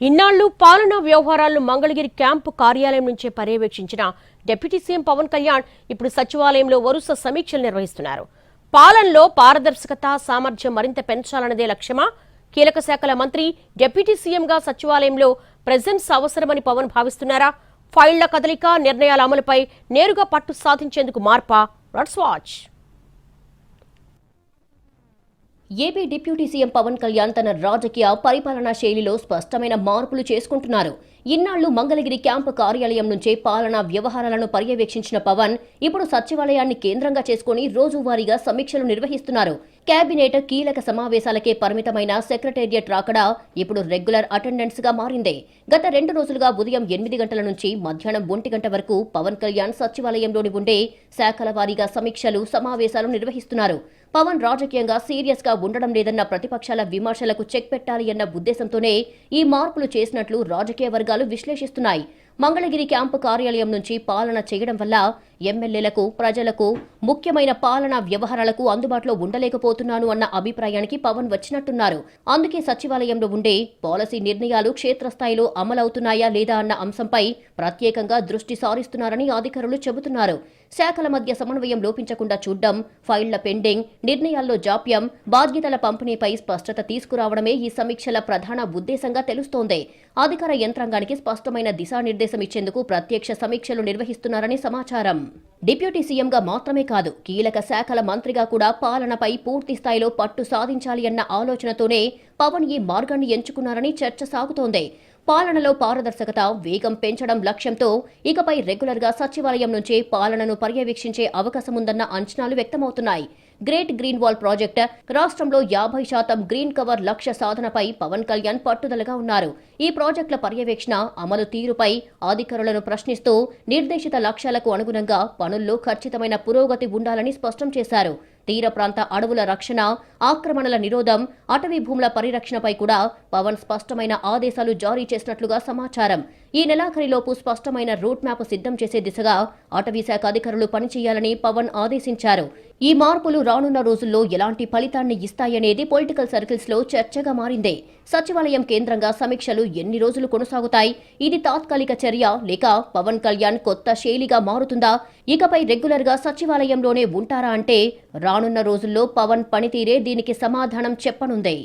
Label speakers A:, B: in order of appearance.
A: ఇన్నాళ్లు పాలనా వ్యవహారాలను మంగళగిరి క్యాంపు కార్యాలయం నుంచే పర్యవేక్షించిన డిప్యూటీ సీఎం పవన్ కళ్యాణ్ ఇప్పుడు సచివాలయంలో వరుస సమీక్షలు నిర్వహిస్తున్నారు. పాలనలో పారదర్శకత, సామర్థ్యం మరింత పెంచాలన్నదే లక్ష్యమా? కీలక శాఖల మంత్రి డిప్యూటీ సీఎంగా సచివాలయంలో ప్రెజెన్స్ అవసరమని పవన్ భావిస్తున్నారా? ఫైళ్ల కదలిక, నిర్ణయాల అమలుపై నేరుగా పట్టు సాధించేందుకు మార్పా? Let's watch.
B: AP deputy CM Pawan Kalyan తన రాజకీయ పరిపాలనా శైలిలో స్పష్టమైన మార్పులు చేసుకుంటున్నారు. ఇన్నాళ్లు మంగళగిరి క్యాంపు కార్యాలయం నుంచే పాలనా వ్యవహారాలను పర్యవేక్షించిన పవన్ ఇప్పుడు సచివాలయాన్ని కేంద్రంగా చేసుకుని రోజువారీగా సమీక్షలు నిర్వహిస్తున్నారు. కేబినెట్ కీలక సమావేశాలకే పరిమితమైన సెక్రటేరియట్ రాకడా ఇప్పుడు రెగ్యులర్ అటెండెన్స్ గా మారింది. గత 2 రోజులుగా ఉదయం 8 గంటల నుంచి మధ్యాహ్నం 1 గంట వరకు పవన్ కళ్యాణ్ సచివాలయంలోని ఉండే శాఖల వారీగా సమీక్షలు, సమావేశాలు నిర్వహిస్తున్నారు. పవన్ రాజకీయంగా సీరియస్ గా ఉండడం లేదన్న ప్రతిపక్షాల విమర్శలకు చెక్ పెట్టాలి అన్న ఉద్దేశంతోనే ఈ మార్పులు చేసినట్లు రాజకీయ వర్గాలు విశ్లేషిస్తున్నాయి. మంగళగిరి క్యాంపు కార్యాలయం నుంచి పాలన చేయడం వల్ల ఎమ్మెల్యేలకు, ప్రజలకు ముఖ్యమైన పాలనా వ్యవహారాలకు అందుబాటులో ఉండలేకపోతున్నాను అన్న అభిప్రాయానికి పవన్ వచ్చినట్టున్నారు. అందుకే సచివాలయంలో ఉండే పాలసీ నిర్ణయాలు క్షేత్రస్థాయిలో అమలవుతున్నాయా లేదా అన్న అంశంపై ప్రత్యేకంగా దృష్టి సారిస్తున్నారని అధికారులు చెబుతున్నారు. శాఖల మధ్య సమన్వయం లోపించకుండా చూడడం, ఫైళ్ల పెండింగ్, నిర్ణయాల్లో జాప్యం, బాధ్యతల పంపిణీపై స్పష్టత తీసుకురావడమే ఈ సమీక్షల ప్రధాన ఉద్దేశంగా తెలుస్తోంది. అధికార యంత్రాంగానికి స్పష్టమైన దిశానిర్దేశం ఇచ్చేందుకు ప్రత్యక్ష సమీక్షలు నిర్వహిస్తున్నారని సమాచారం. డిప్యూటీ సీఎంగా మాత్రమే కాదు, కీలక శాఖల మంత్రిగా కూడా పాలనపై పూర్తి స్థాయిలో పట్టు సాధించాలి అన్న ఆలోచనతోనే పవన్ ఈ మార్గాన్ని ఎంచుకున్నారని చర్చ సాగుతోంది. పాలనలో పారదర్శకత, వేగం పెంచడం లక్ష్యంతో ఇకపై రెగ్యులర్గా సచివాలయం నుంచే పాలనను పర్యవేక్షించే అవకాశముందన్న అంచనాలు వ్యక్తమవుతున్నాయి. గ్రేట్ గ్రీన్ వాల్ ప్రాజెక్ట్, రాష్ట్రంలో 50% గ్రీన్ కవర్ లక్ష్య సాధనపై పవన్ కళ్యాణ్ పట్టుదలగా ఉన్నారు. ఈ ప్రాజెక్టుల పర్యవేక్షణ, అమలు తీరుపై అధికారులను ప్రశ్నిస్తూ నిర్దేశిత లక్ష్యాలకు అనుగుణంగా పనుల్లో ఖచ్చితమైన పురోగతి ఉండాలని స్పష్టం చేశారు. తీర ప్రాంత అడవుల రక్షణ, ఆక్రమణల నిరోధం, అటవీ భూముల పరిరక్షణపై కూడా పవన్ స్పష్టమైన ఆదేశాలు జారీ చేసినట్లుగా సమాచారం. ఈ నెలాఖరిలోపు స్పష్టమైన రూట్ మ్యాప్ సిద్ధం చేసే దిశగా అటవీ శాఖ అధికారులు పనిచేయాలని పవన్ ఆదేశించారు. ఈ మార్పులు రానున్న రోజుల్లో ఎలాంటి ఫలితాన్ని ఇస్తాయనేది పొలిటికల్ సర్కిల్స్ లో చర్చగా మారింది. సచివాలయం కేంద్రంగా సమీక్షలు ఎన్ని రోజులు కొనసాగుతాయి? ఇది తాత్కాలిక చర్య లేక పవన్ కళ్యాణ్ కొత్త శైలిగా మారుతుందా? ఇకపై రెగ్యులర్ గా సచివాలయంలోనే ఉంటారా అంటే రానున్న రోజుల్లో పవన్ పనితీరే దీనికి సమాధానం చెప్పనుంది.